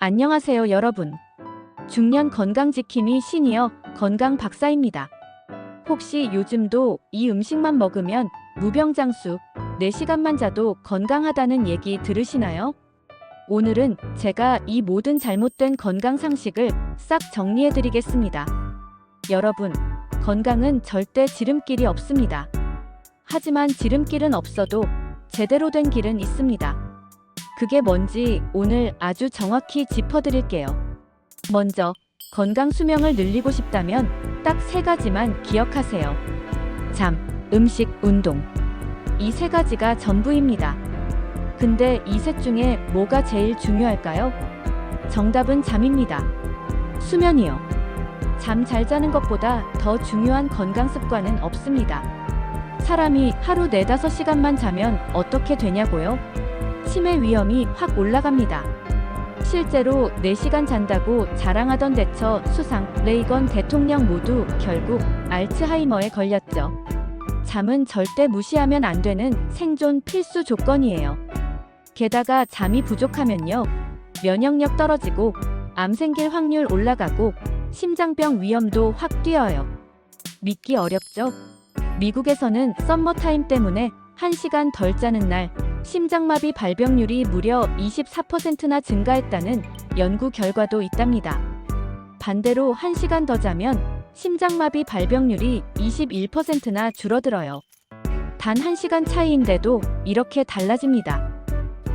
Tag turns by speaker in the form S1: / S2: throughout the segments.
S1: 안녕하세요 여러분. 중년 건강지킴이 시니어 건강 박사입니다. 혹시 요즘도 이 음식만 먹으면 무병장수, 4시간만 자도 건강하다는 얘기 들으시나요? 오늘은 제가 이 모든 잘못된 건강 상식을 싹 정리해드리겠습니다. 여러분, 건강은 절대 지름길이 없습니다. 하지만 지름길은 없어도 제대로 된 길은 있습니다. 그게 뭔지 오늘 아주 정확히 짚어드릴게요. 먼저, 건강 수명을 늘리고 싶다면 딱 3가지만 기억하세요. 잠, 음식, 운동. 이 3가지가 전부입니다. 근데 이 셋 중에 뭐가 제일 중요할까요? 정답은 잠입니다. 수면이요. 잠 잘 자는 것보다 더 중요한 건강 습관은 없습니다. 사람이 하루 4-5시간만 자면 어떻게 되냐고요? 치매 위험이 확 올라갑니다. 실제로 4시간 잔다고 자랑하던 대처 수상, 레이건 대통령 모두 결국 알츠하이머에 걸렸죠. 잠은 절대 무시하면 안 되는 생존 필수 조건이에요. 게다가 잠이 부족하면요, 면역력 떨어지고 암 생길 확률 올라가고 심장병 위험도 확 뛰어요. 믿기 어렵죠? 미국에서는 썸머타임 때문에 1시간 덜 자는 날 심장마비 발병률이 무려 24%나 증가했다는 연구 결과도 있답니다. 반대로 1시간 더 자면 심장마비 발병률이 21%나 줄어들어요. 단 1시간 차이인데도 이렇게 달라집니다.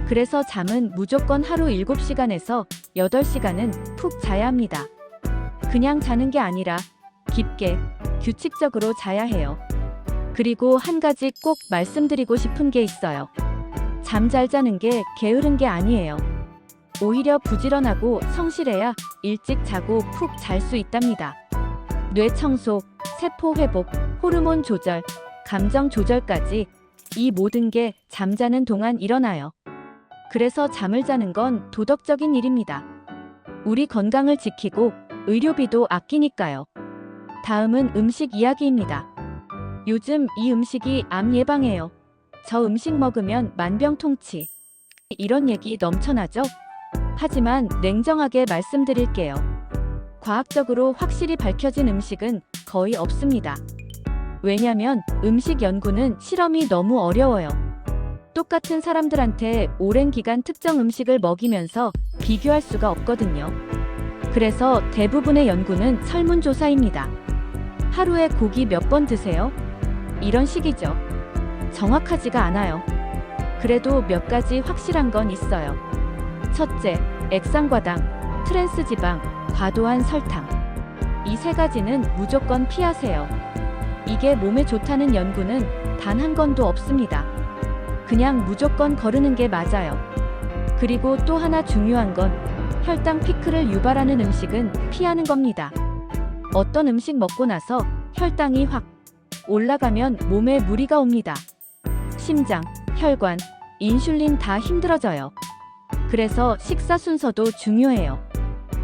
S1: 그래서 잠은 무조건 하루 7시간에서 8시간은 푹 자야 합니다. 그냥 자는 게 아니라 깊게, 규칙적으로 자야 해요. 그리고 한 가지 꼭 말씀드리고 싶은 게 있어요. 잠 잘 자는 게 게으른 게 아니에요. 오히려 부지런하고 성실해야 일찍 자고 푹 잘 수 있답니다. 뇌 청소, 세포 회복, 호르몬 조절, 감정 조절까지 이 모든 게 잠자는 동안 일어나요. 그래서 잠을 자는 건 도덕적인 일입니다. 우리 건강을 지키고 의료비도 아끼니까요. 다음은 음식 이야기입니다. 요즘 이 음식이 암 예방해요. 저 음식 먹으면 만병통치. 이런 얘기 넘쳐나죠? 하지만 냉정하게 말씀드릴게요. 과학적으로 확실히 밝혀진 음식은 거의 없습니다. 왜냐면 음식 연구는 실험이 너무 어려워요. 똑같은 사람들한테 오랜 기간 특정 음식을 먹이면서 비교할 수가 없거든요. 그래서 대부분의 연구는 설문조사입니다. 하루에 고기 몇 번 드세요? 이런 식이죠. 정확하지가 않아요. 그래도 몇 가지 확실한 건 있어요. 첫째, 액상과당, 트랜스지방, 과도한 설탕. 이 3가지는 무조건 피하세요. 이게 몸에 좋다는 연구는 단 한 건도 없습니다. 그냥 무조건 거르는 게 맞아요. 그리고 또 하나 중요한 건 혈당 피크를 유발하는 음식은 피하는 겁니다. 어떤 음식 먹고 나서 혈당이 확 올라가면 몸에 무리가 옵니다. 심장, 혈관, 인슐린 다 힘들어져요. 그래서 식사 순서도 중요해요.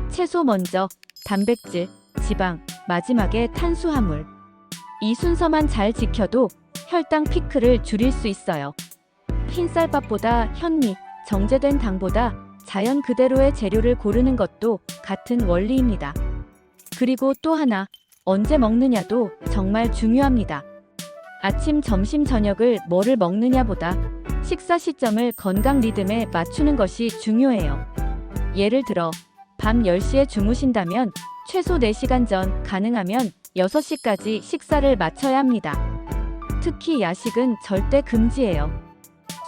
S1: 채소 먼저, 단백질, 지방, 마지막에 탄수화물. 이 순서만 잘 지켜도 혈당 피크를 줄일 수 있어요. 흰쌀밥보다 현미, 정제된 당보다 자연 그대로의 재료를 고르는 것도 같은 원리입니다. 그리고 또 하나, 언제 먹느냐도 정말 중요합니다. 아침, 점심, 저녁을 뭐를 먹느냐보다 식사 시점을 건강 리듬에 맞추는 것이 중요해요. 예를 들어 밤 10시에 주무신다면 최소 4시간 전, 가능하면 6시까지 식사를 마쳐야 합니다. 특히 야식은 절대 금지예요.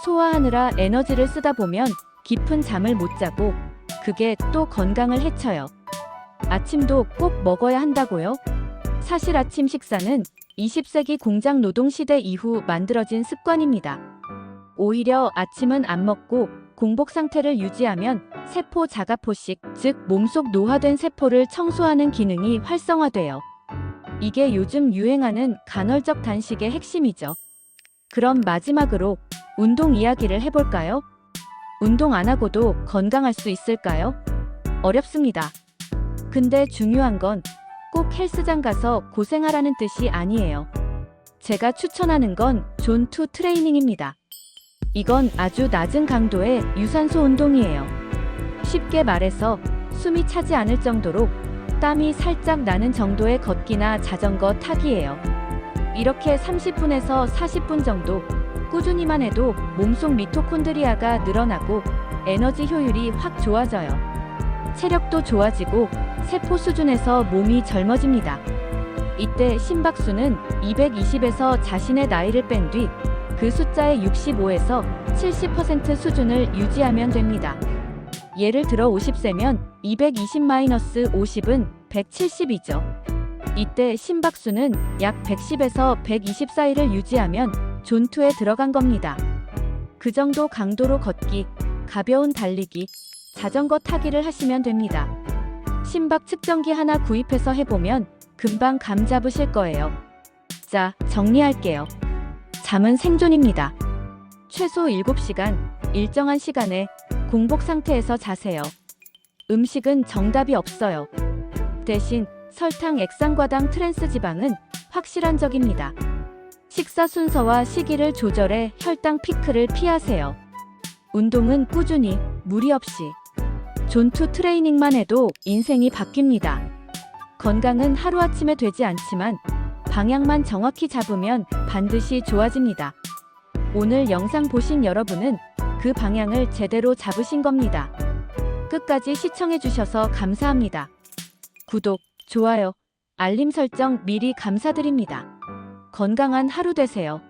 S1: 소화하느라 에너지를 쓰다 보면 깊은 잠을 못 자고 그게 또 건강을 해쳐요. 아침도 꼭 먹어야 한다고요? 사실 아침 식사는 20세기 공장 노동 시대 이후 만들어진 습관입니다. 오히려 아침은 안 먹고 공복 상태를 유지하면 세포 자가포식, 즉 몸속 노화된 세포를 청소하는 기능이 활성화돼요. 이게 요즘 유행하는 간헐적 단식의 핵심이죠. 그럼 마지막으로 운동 이야기를 해볼까요? 운동 안 하고도 건강할 수 있을까요? 어렵습니다. 근데 중요한 건 꼭 헬스장 가서 고생하라는 뜻이 아니에요. 제가 추천하는 건 존2 트레이닝입니다. 이건 아주 낮은 강도의 유산소 운동이에요. 쉽게 말해서 숨이 차지 않을 정도로 땀이 살짝 나는 정도의 걷기나 자전거 타기예요. 이렇게 30분에서 40분 정도 꾸준히만 해도 몸속 미토콘드리아가 늘어나고 에너지 효율이 확 좋아져요. 체력도 좋아지고 세포 수준에서 몸이 젊어집니다. 이때 심박수는 220에서 자신의 나이를 뺀 뒤 그 숫자의 65에서 70% 수준을 유지하면 됩니다. 예를 들어 50세면 220-50은 170이죠. 이때 심박수는 약 110에서 120 사이를 유지하면 존투에 들어간 겁니다. 그 정도 강도로 걷기, 가벼운 달리기, 자전거 타기를 하시면 됩니다. 심박 측정기 하나 구입해서 해보면 금방 감 잡으실 거예요. 자, 정리할게요. 잠은 생존입니다. 최소 7시간, 일정한 시간에 공복 상태에서 자세요. 음식은 정답이 없어요. 대신 설탕, 액상과당, 트랜스 지방은 확실한 적입니다. 식사 순서와 시기를 조절해 혈당 피크를 피하세요. 운동은 꾸준히, 무리 없이. 존투 트레이닝만 해도 인생이 바뀝니다. 건강은 하루아침에 되지 않지만 방향만 정확히 잡으면 반드시 좋아집니다. 오늘 영상 보신 여러분은 그 방향을 제대로 잡으신 겁니다. 끝까지 시청해주셔서 감사합니다. 구독, 좋아요, 알림 설정 미리 감사드립니다. 건강한 하루 되세요.